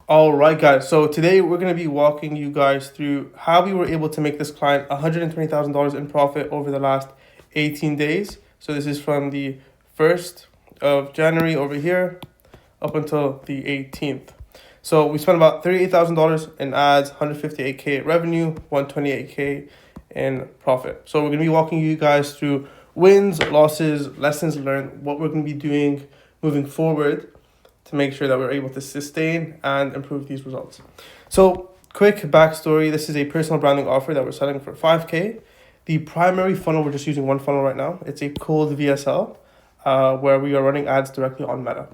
All right, guys. So today we're going to be walking you guys through how we were able to make this client $120,000 in profit over the last 18 days. So this is from the 1st of January over here up until the 18th. So we spent about $38,000 in ads, 158K revenue, 128K in profit. So we're going to be walking you guys through wins, losses, lessons learned, what we're going to be doing moving forward to make sure that we're able to sustain and improve these results. So quick backstory, this is a personal branding offer that we're selling for 5K. The primary funnel, we're just using one funnel right now. It's a cold VSL where we are running ads directly on Meta.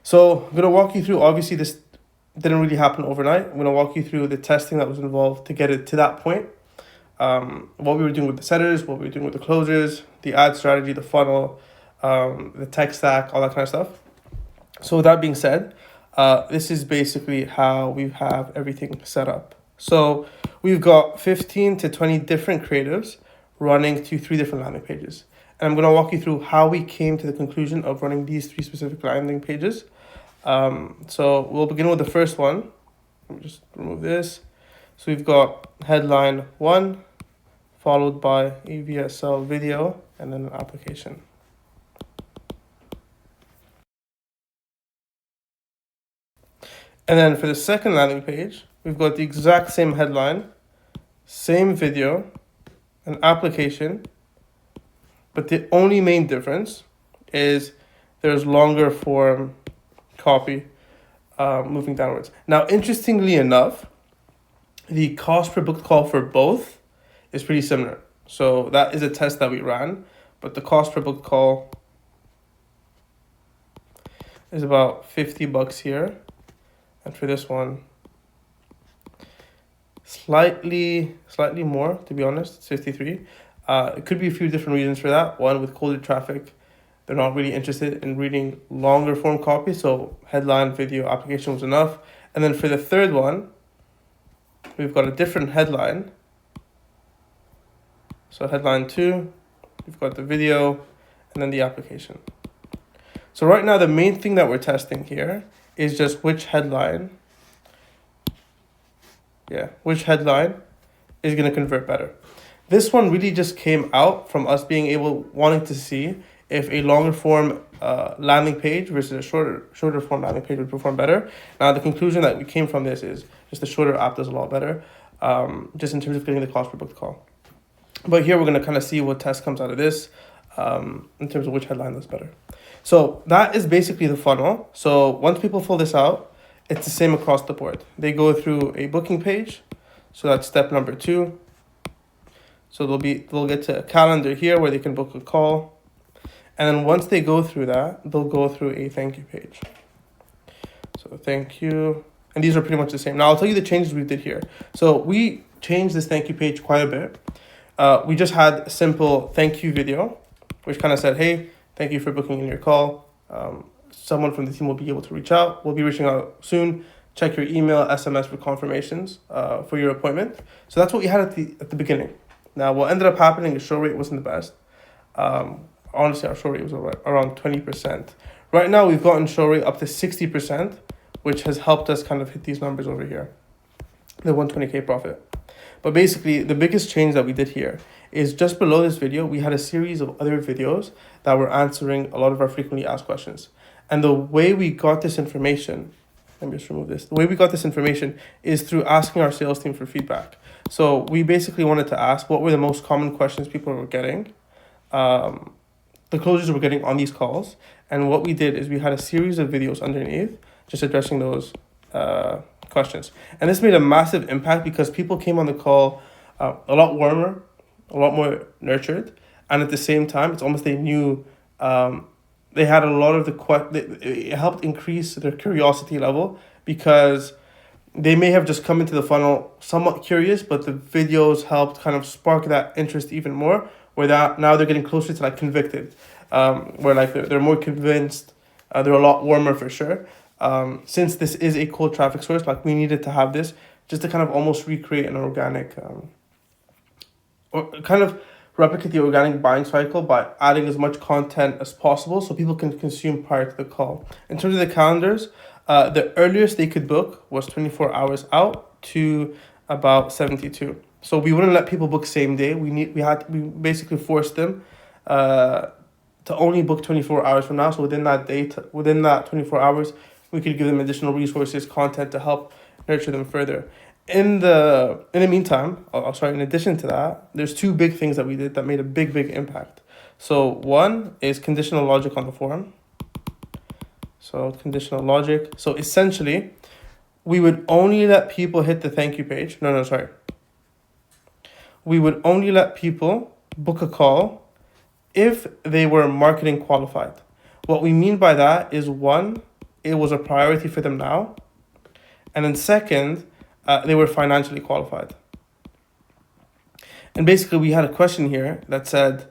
So I'm going to walk you through, obviously this didn't really happen overnight. I'm going to walk you through the testing that was involved to get it to that point. What we were doing with the setters, what we were doing with the closers, the ad strategy, the funnel, the tech stack, all that kind of stuff. So with that being said, this is basically how we have everything set up. So we've got 15 to 20 different creatives running to 3 different landing pages. And I'm going to walk you through how we came to the conclusion of running these 3 specific landing pages. So we'll begin with the first one. Let me just remove this. So we've got headline 1, followed by a VSL video, and then an application. And then for the second landing page, we've got the exact same headline, same video, an application, but the only main difference is there's longer form copy moving downwards. Now, interestingly enough, the cost per booked call for both is pretty similar. So that is a test that we ran, but the cost per booked call is about $50 here. And for this one, slightly more, to be honest, it's 53. It could be a few different reasons for that. One, with colder traffic, they're not really interested in reading longer form copy, so headline, video, application was enough. And then for the third one, we've got a different headline. So headline 2, we've got the video, and then the application. So right now, the main thing that we're testing here is just which headline is going to convert better. This one really just came out from us wanting to see if a longer form landing page versus a shorter form landing page would perform better. Now the conclusion that we came from this is just the shorter app does a lot better, just in terms of getting the cost per booked call. But here we're going to kind of see what test comes out of this in terms of which headline does better. So that is basically the funnel. So once people fill this out, it's the same across the board. They go through a booking page. So that's step number 2. So they'll get to a calendar here where they can book a call. And then once they go through that, they'll go through a thank you page. So thank you. And these are pretty much the same. Now I'll tell you the changes we did here. So we changed this thank you page quite a bit. We just had a simple thank you video, which kind of said, hey, thank you for booking in your call. Someone from the team will be able to reach out. We'll be reaching out soon. Check your email, SMS for confirmations for your appointment. So that's what we had at the beginning. Now, what ended up happening is show rate wasn't the best. Honestly, our show rate was around 20%. Right now, we've gotten show rate up to 60%, which has helped us kind of hit these numbers over here, the 120K profit. But basically, the biggest change that we did here is just below this video, we had a series of other videos that were answering a lot of our frequently asked questions. And the way we got this information, let me just remove this. The way we got this information is through asking our sales team for feedback. So we basically wanted to ask what were the most common questions people were getting, the closures we're getting on these calls. And what we did is we had a series of videos underneath just addressing those questions. And this made a massive impact because people came on the call a lot warmer, a lot more nurtured, and at the same time, it's almost they knew they had a lot of it helped increase their curiosity level because they may have just come into the funnel somewhat curious, but the videos helped kind of spark that interest even more, where now they're getting closer to like convicted, where like they're more convinced, they're a lot warmer for sure. Since this is a cold traffic source, like we needed to have this just to kind of almost recreate an organic, or kind of replicate the organic buying cycle by adding as much content as possible so people can consume prior to the call. In terms of the calendars, The earliest they could book was 24 hours out to about 72. So we wouldn't let people book same day. We basically forced them to only book 24 hours from now. So within that within that 24 hours, we could give them additional resources, content to help nurture them further. In the meantime, in addition to that, there's two big things that we did that made a big impact. So one is conditional logic on the forum. So conditional logic. So essentially, we would only let people hit the thank you page. No, sorry. We would only let people book a call if they were marketing qualified. What we mean by that is one, it was a priority for them now. And then second, they were financially qualified. And basically we had a question here that said,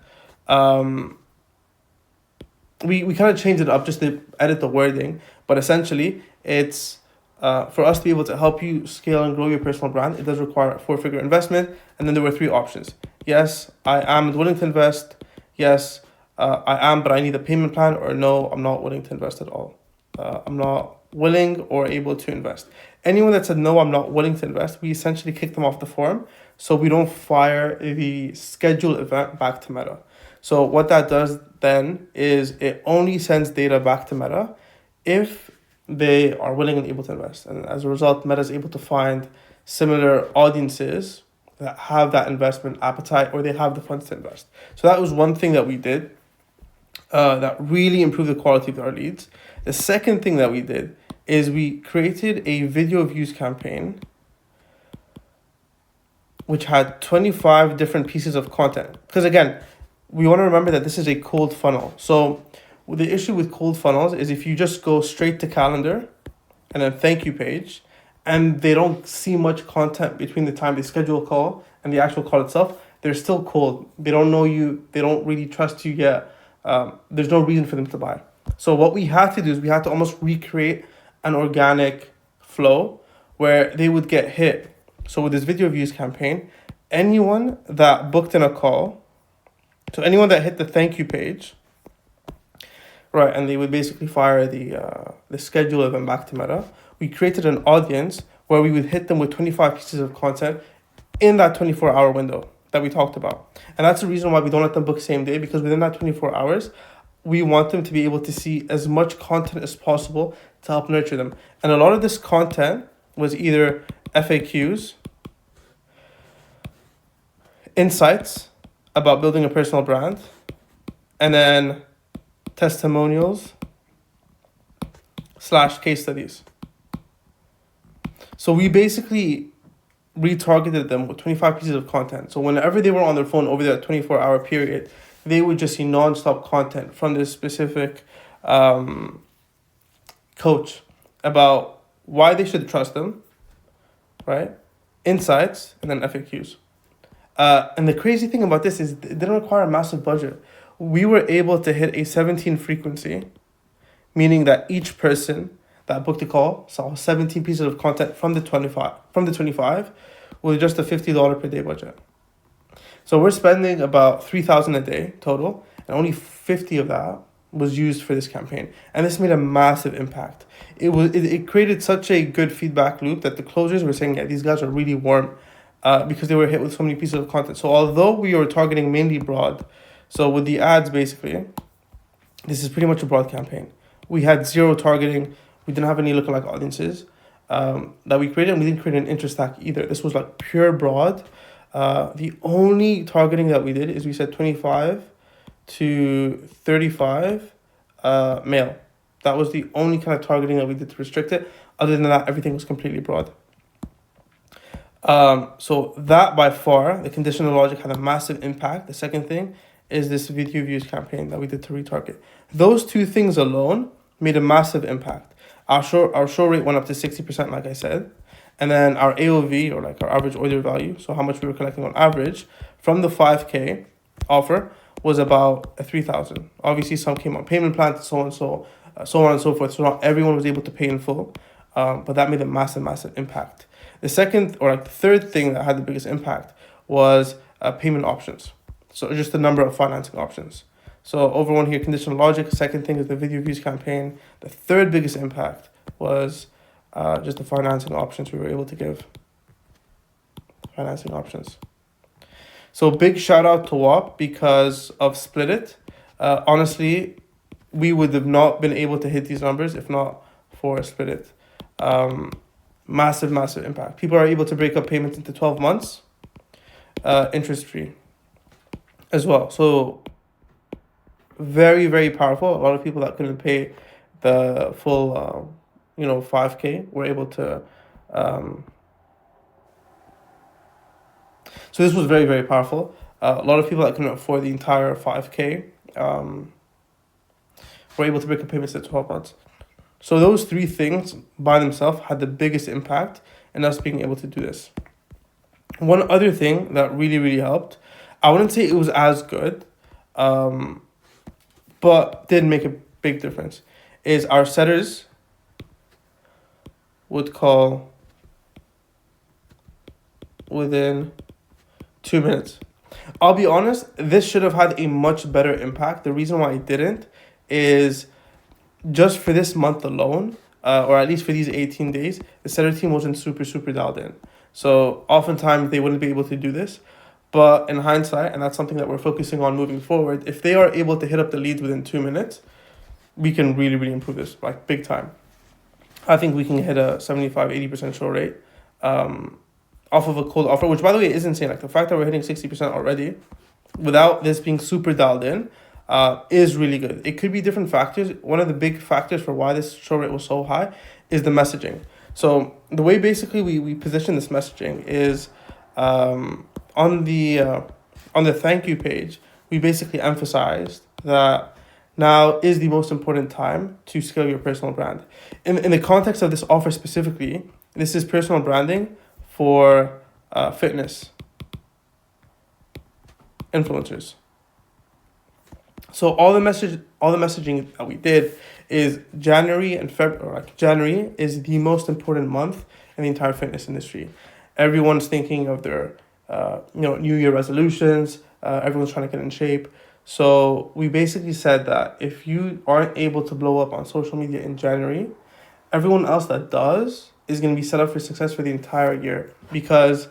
we kind of changed it up just to edit the wording, but essentially it's for us to be able to help you scale and grow your personal brand, it does require a 4-figure investment. And then there were 3 options. Yes, I am willing to invest. Yes, I am, but I need a payment plan. Or no, I'm not willing to invest at all. I'm not willing or able to invest. Anyone that said, no, I'm not willing to invest, we essentially kick them off the forum so we don't fire the scheduled event back to Meta. So what that does then is it only sends data back to Meta if they are willing and able to invest. And as a result, Meta is able to find similar audiences that have that investment appetite or they have the funds to invest. So that was one thing that we did that really improved the quality of our leads. The second thing that we did is we created a video views campaign which had 25 different pieces of content. Because again, we want to remember that this is a cold funnel. So the issue with cold funnels is if you just go straight to calendar and then thank you page, and they don't see much content between the time they schedule a call and the actual call itself, they're still cold. They don't know you. They don't really trust you yet. There's no reason for them to buy. So what we had to do is we had to almost recreate an organic flow where they would get hit. So with this video views campaign, anyone that booked in a call, so anyone that hit the thank you page, right, and they would basically fire the schedule event back to Meta. We created an audience where we would hit them with 25 pieces of content in that 24-hour window that we talked about. And that's the reason why we don't let them book same day, because within that 24 hours, we want them to be able to see as much content as possible to help nurture them. And a lot of this content was either FAQs, insights about building a personal brand, and then testimonials / case studies. So we basically retargeted them with 25 pieces of content. So whenever they were on their phone over that 24-hour period, they would just see nonstop content from this specific coach about why they should trust them, right? Insights, and then FAQs. And the crazy thing about this is it didn't require a massive budget. We were able to hit a 17 frequency, meaning that each person that booked a call saw 17 pieces of content from the 25 with just a $50 per day budget. So we're spending about $3,000 a day total, and only 50 of that was used for this campaign. And this made a massive impact. It created such a good feedback loop that the closers were saying, yeah, these guys are really warm because they were hit with so many pieces of content. So although we were targeting mainly broad, so with the ads basically, this is pretty much a broad campaign. We had zero targeting. We didn't have any lookalike audiences that we created, and we didn't create an interest stack either. This was like pure broad. The only targeting that we did is we said 25 to 35 male. That was the only kind of targeting that we did to restrict it. Other than that, everything was completely broad. So that by far, the conditional logic had a massive impact. The second thing is this video views campaign that we did to retarget. Those two things alone made a massive impact. Our show rate went up to 60%, like I said. And then our AOV, or like our average order value, so how much we were collecting on average, from the 5K offer was about 3,000. Obviously, some came on payment plans, so on and so forth. So not everyone was able to pay in full, but that made a massive impact. The second, or like the third thing that had the biggest impact was payment options. So just the number of financing options. So over one here, conditional logic. The second thing is the video views campaign. The third biggest impact was just the financing options we were able to give. Financing options. So big shout out to WAP because of Split It. Honestly, we would have not been able to hit these numbers if not for Split It. Massive impact. People are able to break up payments into 12 months, interest free as well. So very powerful. A lot of people that couldn't pay the full 5K were able to so this was very powerful. A lot of people that couldn't afford the entire 5K were able to break up payments in 12 months. So those three things by themselves had the biggest impact in us being able to do this. One other thing that really helped, I wouldn't say it was as good, but did make a big difference, is our setters would call within 2 minutes. I'll be honest, this should have had a much better impact. The reason why it didn't is just for this month alone, or at least for these 18 days, the setter team wasn't super dialed in. So oftentimes they wouldn't be able to do this. But in hindsight, and that's something that we're focusing on moving forward, if they are able to hit up the leads within 2 minutes, we can really improve this, like big time. I think we can hit a 75-80% show rate off of a cold offer, which by the way is insane. Like the fact that we're hitting 60% already without this being super dialed in is really good. It could be different factors. One of the big factors for why this show rate was so high is the messaging. So the way basically we position this messaging is on the thank you page, we basically emphasized that now is the most important time to scale your personal brand. In the context of this offer specifically, this is personal branding for fitness influencers. So all the messaging that we did is January and February. January is the most important month in the entire fitness industry. Everyone's thinking of their New Year resolutions. Everyone's trying to get in shape. So we basically said that if you aren't able to blow up on social media in January, everyone else that does is going to be set up for success for the entire year. Because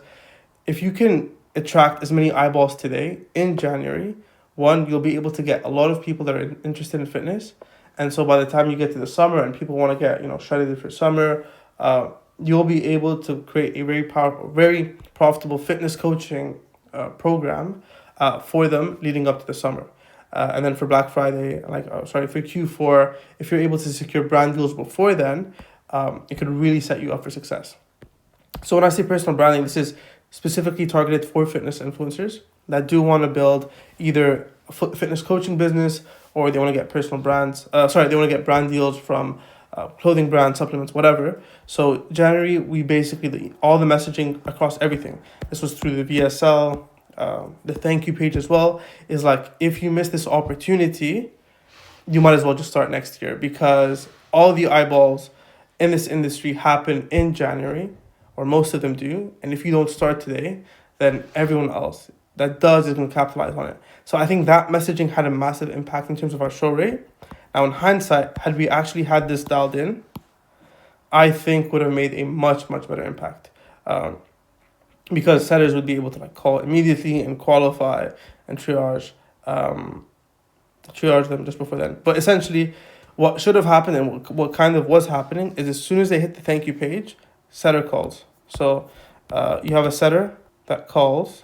if you can attract as many eyeballs today in January, one, you'll be able to get a lot of people that are interested in fitness. And so by the time you get to the summer and people want to get, shredded for summer, you'll be able to create a very powerful, very profitable fitness coaching program for them leading up to the summer. And then for Black Friday, for Q4, if you're able to secure brand deals before then, it could really set you up for success. So when I say personal branding, this is specifically targeted for fitness influencers that do want to build either a fitness coaching business or they want to get personal brands. They want to get brand deals from clothing brands, supplements, whatever. So January, we basically, all the messaging across everything. This was through the VSL, the thank you page as well, is like, if you miss this opportunity, you might as well just start next year, because all the eyeballs in this industry happen in January, or most of them do. And if you don't start today, then everyone else that does is going to capitalize on it. So I think that messaging had a massive impact in terms of our show rate. Now, in hindsight, had we actually had this dialed in, I think would have made a much better impact. Because setters would be able to call immediately and qualify and triage them just before then. But essentially, what should have happened and what kind of was happening is as soon as they hit the thank you page, setter calls. So you have a setter that calls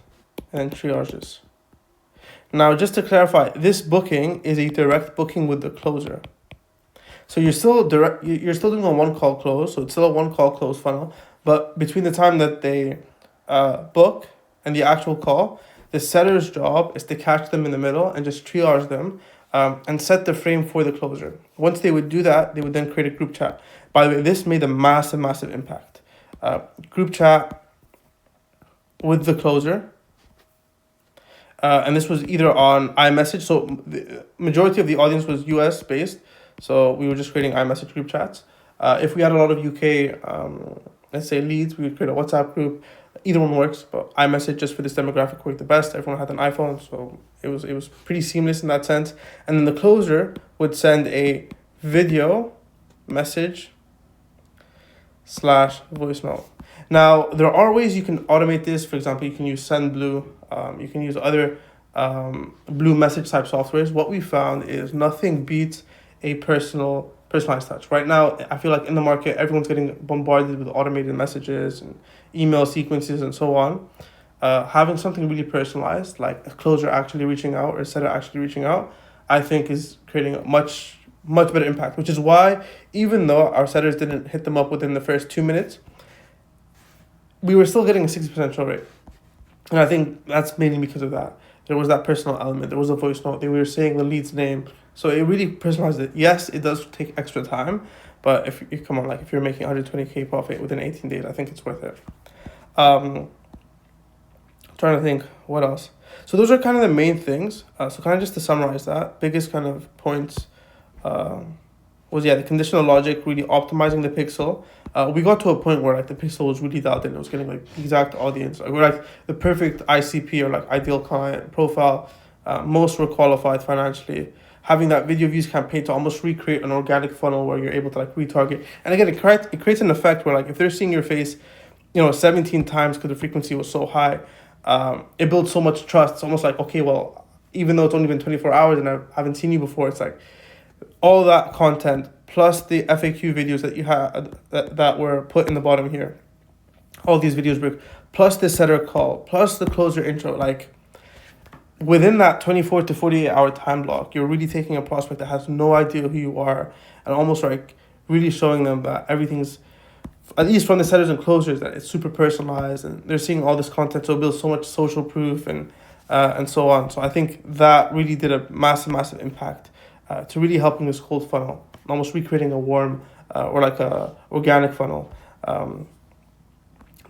and triages. Now, just to clarify, this booking is a direct booking with the closer. So you're still doing a one call close, so it's still a one call close funnel. But between the time that they book and the actual call, the setter's job is to catch them in the middle and just triage them and set the frame for the closer. Once they would do that, they would then create a group chat. By the way, this made a massive impact. Group chat with the closer. And this was either on iMessage. So the majority of the audience was US based. So we were just creating iMessage group chats. If we had a lot of UK, let's say leads, we would create a WhatsApp group. Either one works, but iMessage just for this demographic worked the best. Everyone had an iPhone, so it was pretty seamless in that sense. And then the closer would send a video message voice note. Now, there are ways you can automate this. For example, you can use SendBlue. You can use other blue message type softwares. What we found is nothing beats a personalized touch. Right now, I feel like in the market, everyone's getting bombarded with automated messages and email sequences and so on. Having something really personalized, like a closer actually reaching out or a setter actually reaching out, I think is creating a much better impact. Which is why, even though our setters didn't hit them up within the first 2 minutes, we were still getting a 60% show rate. And I think that's mainly because of that. There was that personal element. There was a voice note. They were saying the lead's name. So it really personalized it. Yes, it does take extra time, but if you come on, like if you're making 120K profit within 18 days, I think it's worth it. Trying to think what else. So those are kind of the main things. So kind of just to summarize that, biggest kind of points was the conditional logic, really optimizing the pixel. We got to a point where like the pixel was really dialed in. It was getting like the exact audience. Like, we're like the perfect ICP or like ideal client profile. Most were qualified financially. Having that video views campaign to almost recreate an organic funnel where you're able to like retarget. And again, it creates an effect where like if they're seeing your face, 17 times because the frequency was so high, it builds so much trust. It's almost like, okay, well, even though it's only been 24 hours and I haven't seen you before, it's like all that content plus the FAQ videos that you had that were put in the bottom here. All these videos, plus the setter call, plus the closer intro, like within that 24 to 48 hour time block, you're really taking a prospect that has no idea who you are and almost like really showing them that everything's, at least from the setters and closers, that it's super personalized and they're seeing all this content, so it builds so much social proof and so on. So I think that really did a massive impact to really helping this cold funnel, almost recreating a warm or like a organic funnel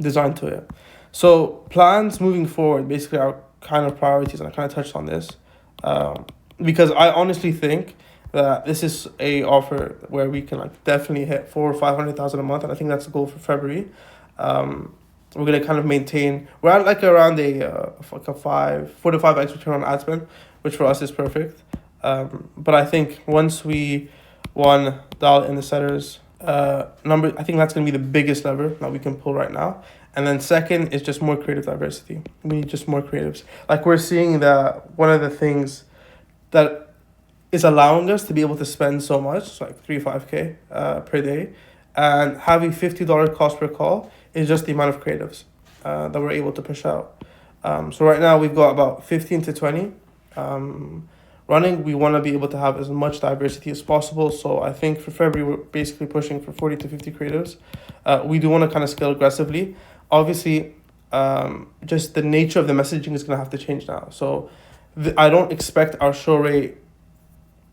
design to it. So plans moving forward, basically our kind of priorities, and I kind of touched on this because I honestly think that this is a offer where we can like definitely hit 400,000 or 500,000 a month, and I think that's the goal for February. We're gonna kind of maintain. We're at like around a 4 to 5x return on ad spend, which for us is perfect. But I think once we dial in the setters number, I think that's gonna be the biggest lever that we can pull right now. And then second is just more creative diversity. We need just more creatives. Like we're seeing that one of the things that is allowing us to be able to spend so much, like 5K per day, and having $50 cost per call is just the amount of creatives that we're able to push out. So right now we've got about 15 to 20 running. We want to be able to have as much diversity as possible. So I think for February, we're basically pushing for 40 to 50 creatives. We do want to kind of scale aggressively. Obviously, just the nature of the messaging is going to have to change now. So I don't expect our show rate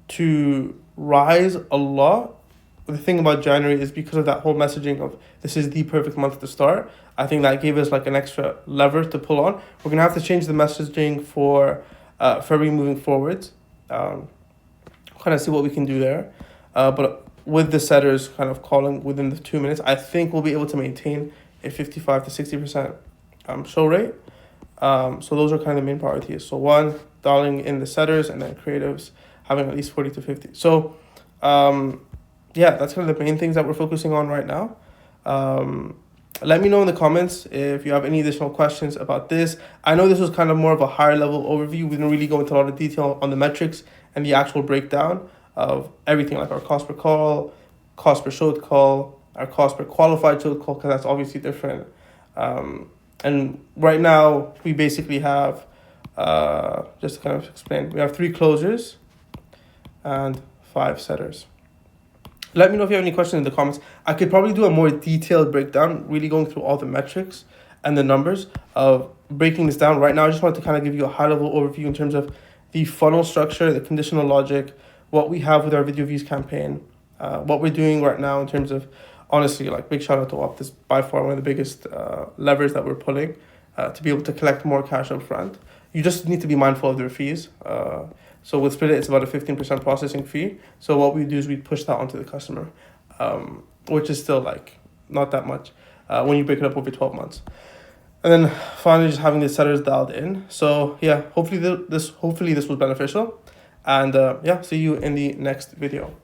to rise a lot. The thing about January is because of that whole messaging of this is the perfect month to start. I think that gave us like an extra lever to pull on. We're going to have to change the messaging for February moving forward. Kind of see what we can do there. But with the setters kind of calling within the 2 minutes, I think we'll be able to maintain a 55 to 60% show rate. So those are kind of the main priorities. So one, dialing in the setters, and then creatives having at least 40 to 50. So that's kind of the main things that we're focusing on right now. Let me know in the comments if you have any additional questions about this. I know this was kind of more of a higher level overview. We didn't really go into a lot of detail on the metrics and the actual breakdown of everything, like our cost per call, cost per showed call, our cost per qualified showed call, because that's obviously different. And right now we basically have, just to kind of explain, we have 3 closers and 5 setters. Let me know if you have any questions in the comments. I could probably do a more detailed breakdown, really going through all the metrics and the numbers of breaking this down. Right now, I just wanted to kind of give you a high-level overview in terms of the funnel structure, the conditional logic, what we have with our video views campaign, what we're doing right now in terms of, honestly, like big shout out to Optus, by far one of the biggest levers that we're pulling to be able to collect more cash up front. You just need to be mindful of their fees. So with Split, it's about a 15% processing fee. So what we do is we push that onto the customer, which is still like not that much when you break it up over 12 months. And then finally, just having the setters dialed in. So yeah, hopefully this was beneficial. And see you in the next video.